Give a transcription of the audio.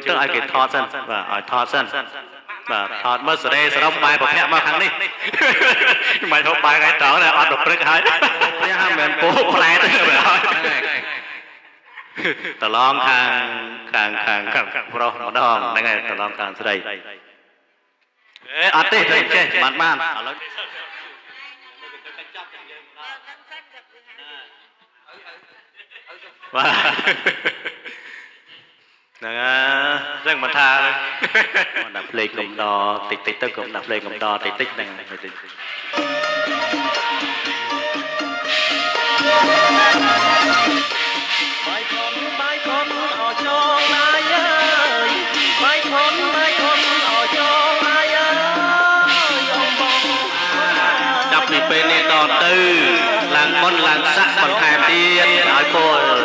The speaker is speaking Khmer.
ទៅឲ្យគេថតសិនបាទឲ្យថតសិនបាទថតមើលសេរីសរុបបាយប្រភពមកខាងនេះមិនហូបបាយថ្ងៃត្រង់តែអត់ប្រព្រឹត្តហើយនេះហាក់មិនពោផ្លែទេតឡងខាងប្រុសម្ដងហ្នឹងហើយតឡងខាងស្រីអត់ទេចេះបានឥឡូវបាទហ្នឹងចឹងមិនថាដាក់ភ្លេងកំដរតិចទៅកុំដាក់ភ្លេងកំដរតិចហ្នឹងតិចបាយខំអចងណាយអើយបាយខំអចងណាយអើយអំបងចាប់ពីពេលនេះតទៅឡើងមុនឡើងសាក់បន្ថែមទៀតឲ្យពល